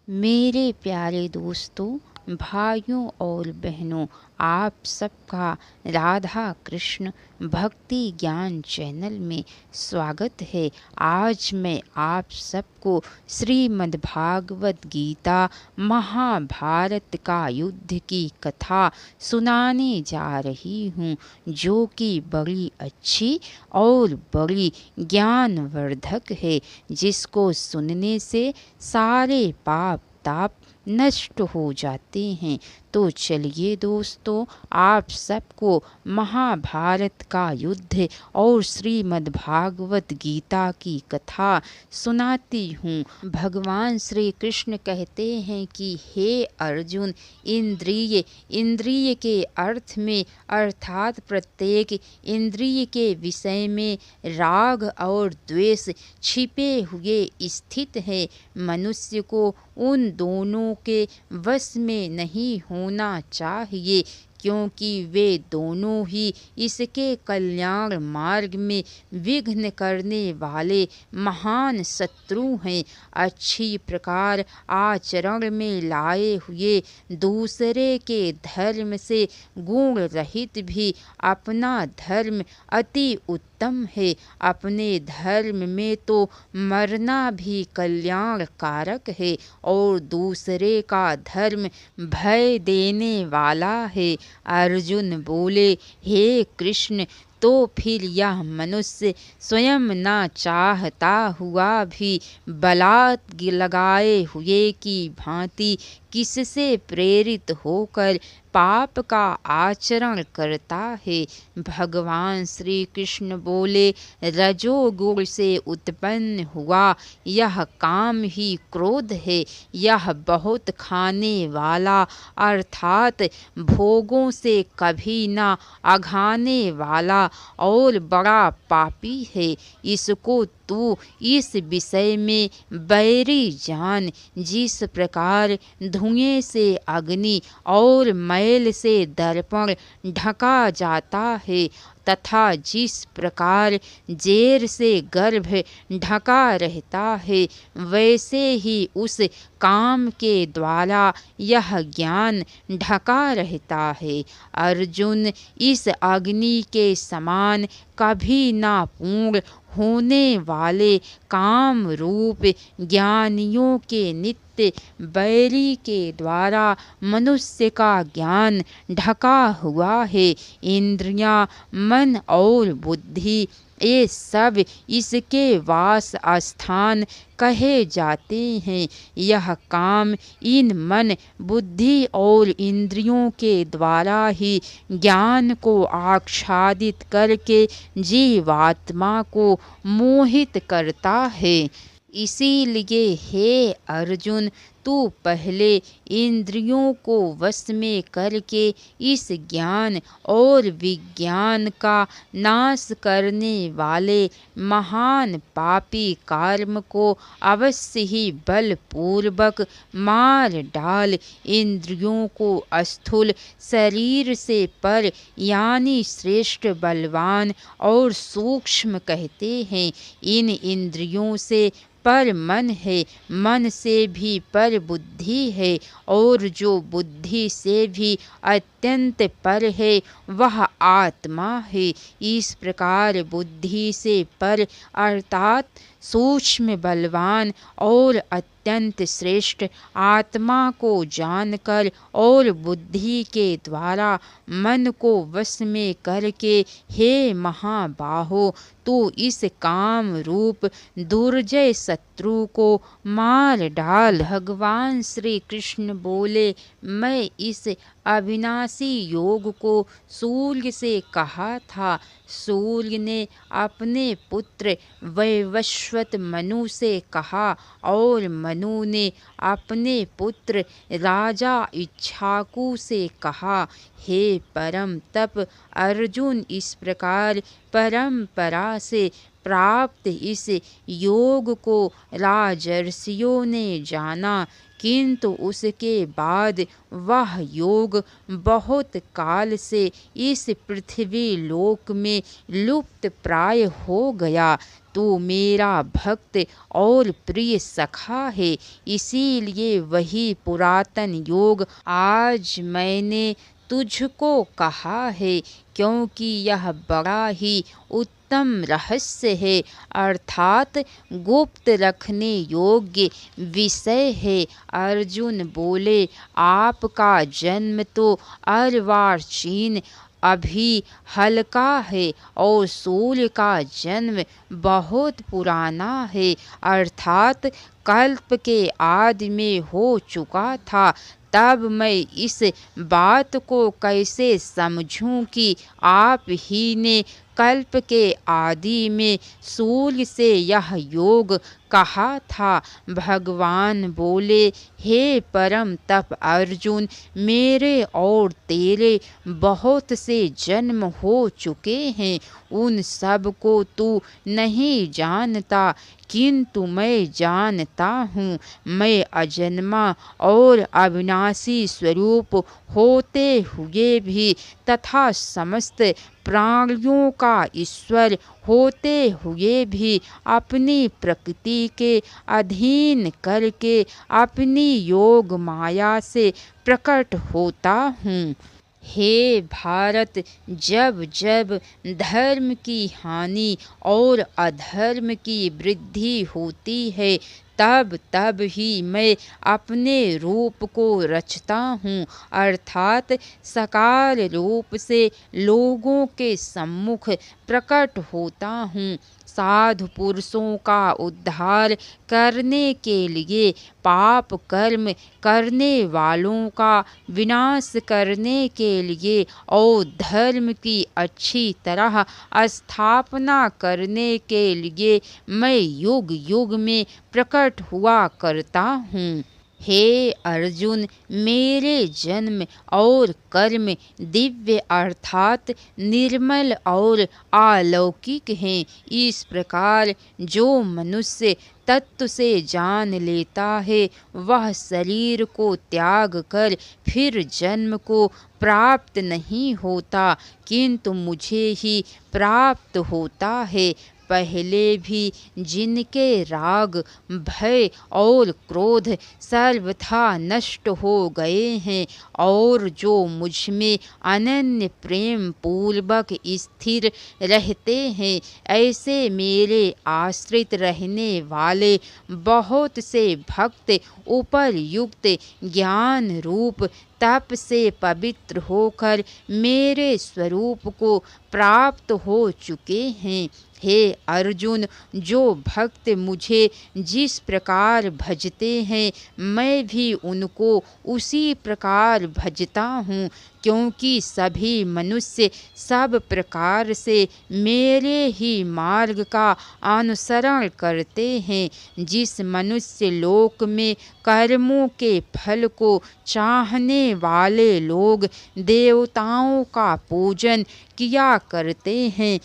मेरे प्यारे दोस्तों, भाइयों और बहनों, आप सबका राधा कृष्ण भक्ति ज्ञान चैनल में स्वागत है। आज मैं आप सबको श्रीमद् भागवत गीता महाभारत का युद्ध की कथा सुनाने जा रही हूँ, जो कि बड़ी अच्छी और बड़ी ज्ञानवर्धक है, जिसको सुनने से सारे पाप ताप नष्ट हो जाते हैं। तो चलिए दोस्तों, आप सबको महाभारत का युद्ध और श्रीमद् भागवत गीता की कथा सुनाती हूँ। भगवान श्री कृष्ण कहते हैं कि हे अर्जुन, इंद्रिय के अर्थ में अर्थात प्रत्येक इंद्रिय के विषय में राग और द्वेष छिपे हुए स्थित है। मनुष्य को उन दोनों के वश में नहीं होना चाहिए, क्योंकि वे दोनों ही इसके कल्याण मार्ग में विघ्न करने वाले महान शत्रु हैं। अच्छी प्रकार आचरण में लाए हुए दूसरे के धर्म से गुण रहित भी अपना धर्म अति उत्तम है। अपने धर्म में तो मरना भी कल्याणकारक है और दूसरे का धर्म भय देने वाला है। अर्जुन बोले, हे कृष्ण, तो फिर यह मनुष्य स्वयं न चाहता हुआ भी बलात् लगाए हुए की भांति किससे प्रेरित होकर पाप का आचरण करता है। भगवान श्री कृष्ण बोले, रजोगुण से उत्पन्न हुआ यह काम ही क्रोध है। यह बहुत खाने वाला अर्थात भोगों से कभी न अघाने वाला और बड़ा पापी है। इसको तू इस विषय में बैरी जान। जिस प्रकार धुएं से अग्नि और मैल से दर्पण ढका जाता है, तथा जिस प्रकार जेर से गर्भ ढका रहता है, वैसे ही उस काम के द्वारा यह ज्ञान ढका रहता है। अर्जुन, इस अग्नि के समान कभी ना पूर्ण होने वाले काम रूप ज्ञानियों के नित्य बैरी के द्वारा मनुष्य का ज्ञान ढका हुआ है। इंद्रियां, मन और बुद्धि, ये सब इसके वास स्थान कहे जाते हैं। यह काम इन मन, बुद्धि और इंद्रियों के द्वारा ही ज्ञान को आच्छादित करके जीवात्मा को मोहित करता है। इसीलिए हे अर्जुन, तू पहले इंद्रियों को वश में करके इस ज्ञान और विज्ञान का नाश करने वाले महान पापी कर्म को अवश्य ही बलपूर्वक मार डाल। इंद्रियों को स्थूल शरीर से पर यानी श्रेष्ठ, बलवान और सूक्ष्म कहते हैं। इन इंद्रियों से पर मन है, मन से भी पर बुद्धि है, और जो बुद्धि से भी अत्यंत पर है वह आत्मा है। इस प्रकार बुद्धि से पर अर्थात सूक्ष्म, बलवान और अत्यंत श्रेष्ठ आत्मा को जानकर और बुद्धि के द्वारा मन को वश में करके, हे महाबाहो, तू इस काम रूप दुर्जय शत्रु को मार डाल। भगवान श्री कृष्ण बोले, मैं इस अविनाशी योग को सूर्य से कहा था। सूर्य ने अपने पुत्र वैवस्वत मनु से कहा और मनु ने अपने पुत्र राजा इक्ष्वाकु से कहा। हे परम तप अर्जुन, इस प्रकार परंपरा से प्राप्त इस योग को राजर्षियों ने जाना, किंतु उसके बाद वह योग बहुत काल से इस पृथ्वी लोक में लुप्त प्राय हो गया। तू मेरा भक्त और प्रिय सखा है, इसीलिए वही पुरातन योग आज मैंने तुझको कहा है, क्योंकि यह बड़ा ही उत्तम रहस्य है, अर्थात गुप्त रखने योग्य विषय है। अर्जुन बोले, आपका जन्म तो अर्वाचीन अभी हल्का है और सूर्य का जन्म बहुत पुराना है, अर्थात कल्प के आदि में हो चुका था। तब मैं इस बात को कैसे समझूं कि आप ही ने कल्प के आदि में सूर्य से यह योग कहा था। भगवान बोले, हे परम तप अर्जुन, मेरे और तेरे बहुत से जन्म हो चुके हैं, उन सब को तू नहीं जानता, किंतु मैं जानता हूँ। मैं अजन्मा और अविनाशी स्वरूप होते हुए भी तथा समस्त प्राणियों का ईश्वर होते हुए भी अपनी प्रकृति के अधीन करके अपनी योग माया से प्रकट होता हूँ। हे भारत, जब जब धर्म की हानि और अधर्म की वृद्धि होती है, तब तब ही मैं अपने रूप को रचता हूँ, अर्थात साकार रूप से लोगों के सम्मुख प्रकट होता हूँ। साधु पुरुषों का उद्धार करने के लिए, पाप कर्म करने वालों का विनाश करने के लिए और धर्म की अच्छी तरह स्थापना करने के लिए मैं युग युग में प्रकट हुआ करता हूँ। हे अर्जुन, मेरे जन्म और कर्म दिव्य अर्थात निर्मल और अलौकिक हैं। इस प्रकार जो मनुष्य तत्व से जान लेता है, वह शरीर को त्याग कर फिर जन्म को प्राप्त नहीं होता, किंतु मुझे ही प्राप्त होता है। पहले भी जिनके राग, भय और क्रोध सर्वथा नष्ट हो गए हैं और जो मुझ में अनन्य प्रेम पूर्वक स्थिर रहते हैं, ऐसे मेरे आश्रित रहने वाले बहुत से भक्त उपरयुक्त ज्ञान रूप तप से पवित्र होकर मेरे स्वरूप को प्राप्त हो चुके हैं। हे अर्जुन, जो भक्त मुझे जिस प्रकार भजते हैं, मैं भी उनको उसी प्रकार भजता हूँ, क्योंकि सभी मनुष्य सब प्रकार से मेरे ही मार्ग का अनुसरण करते हैं। जिस मनुष्य लोक में कर्मों के फल को चाहने वाले लोग देवताओं का पूजन किया करते हैं,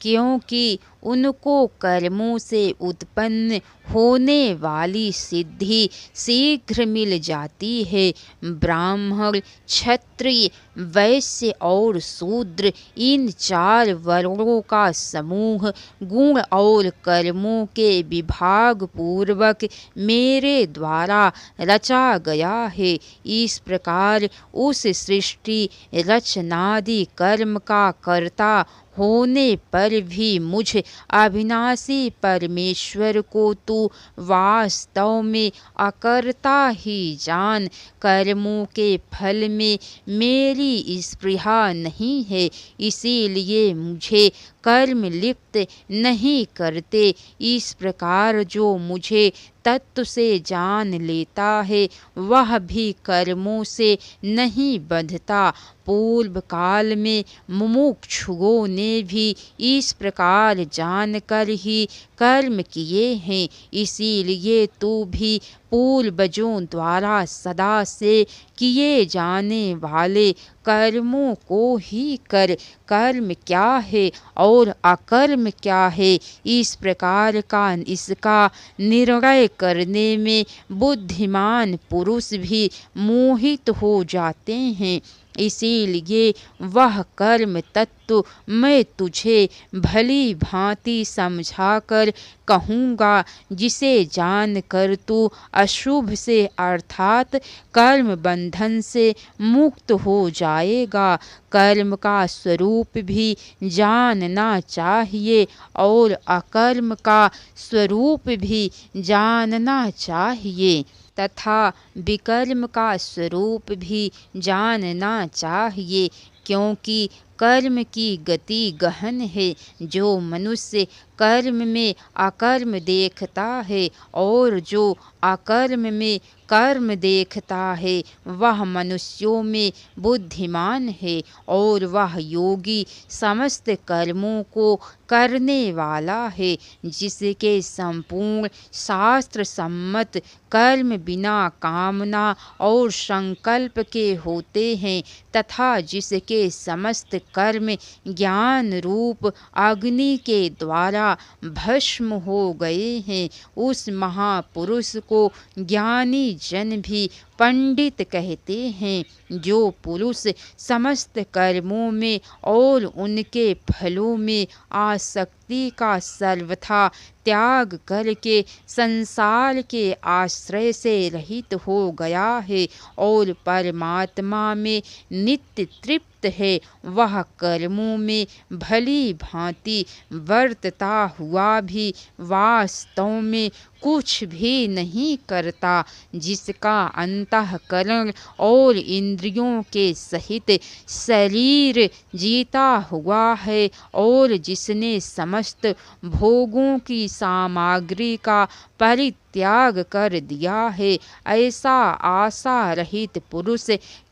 क्योंकि उनको कर्मों से उत्पन्न होने वाली सिद्धि शीघ्र मिल जाती है। ब्राह्मण, क्षत्रिय, वैश्य और शूद्र, इन चार वर्णों का समूह गुण और कर्मों के विभाग पूर्वक मेरे द्वारा रचा गया है। इस प्रकार उस सृष्टि रचनादि कर्म का कर्ता होने पर भी मुझ अविनाशी परमेश्वर को तू वास्तव में अकर्ता ही जान। कर्मों के फल में मेरी स्पृहा नहीं है, इसीलिए मुझे कर्म लिप्त नहीं करते। इस प्रकार जो मुझे तत्व से जान लेता है, वह भी कर्मों से नहीं बंधता। पूर्व काल में मुमुक्षुओं ने भी इस प्रकार जानकर ही कर्म किए हैं, इसीलिए तू भी पूर्वजों द्वारा सदा से किए जाने वाले कर्मों को ही कर। कर्म क्या है और अकर्म क्या है, इस प्रकार का इसका निर्णय करने में बुद्धिमान पुरुष भी मोहित हो जाते हैं। इसीलिए वह कर्म तत्व मैं तुझे भली भांति समझाकर कहूँगा, जिसे जानकर तू अशुभ से अर्थात कर्म बंधन से मुक्त हो जाएगा। कर्म का स्वरूप भी जानना चाहिए और अकर्म का स्वरूप भी जानना चाहिए तथा विकर्म का स्वरूप भी जानना चाहिए, क्योंकि कर्म की गति गहन है। जो मनुष्य कर्म में अकर्म देखता है और जो अकर्म में कर्म देखता है, वह मनुष्यों में बुद्धिमान है और वह योगी समस्त कर्मों को करने वाला है। जिसके संपूर्ण शास्त्र सम्मत कर्म बिना कामना और संकल्प के होते हैं तथा जिसके समस्त कर्म ज्ञान रूप अग्नि के द्वारा भस्म हो गए हैं, उस महापुरुष को ज्ञानी जन भी पंडित कहते हैं। जो पुरुष समस्त कर्मों में और उनके फलों में आसक्ति का सर्वथा त्याग करके संसार के आश्रय से रहित हो गया है और परमात्मा में नित्य तृप्त है, वह कर्मों में भली भांति वर्तता हुआ भी वास्तव में कुछ भी नहीं करता। जिसका अंतःकरण और इंद्रियों के सहित शरीर जीता हुआ है और जिसने समस्त भोगों की सामग्री का परित्याग कर दिया है, ऐसा आशा रहित पुरुष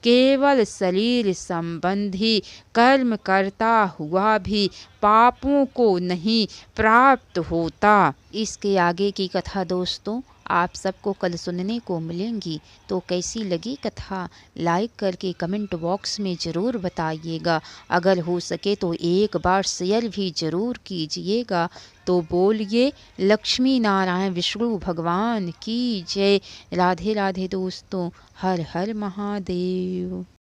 केवल शरीर संबंधी कर्म करता हुआ भी पापों को नहीं प्राप्त होता। इसके आगे की कथा दोस्तों आप सबको कल सुनने को मिलेंगी, तो कैसी लगी कथा लाइक करके कमेंट बॉक्स में ज़रूर बताइएगा। अगर हो सके तो एक बार शेयर भी ज़रूर कीजिएगा। तो बोलिए लक्ष्मी नारायण विष्णु भगवान की जय। राधे राधे दोस्तों, हर हर महादेव।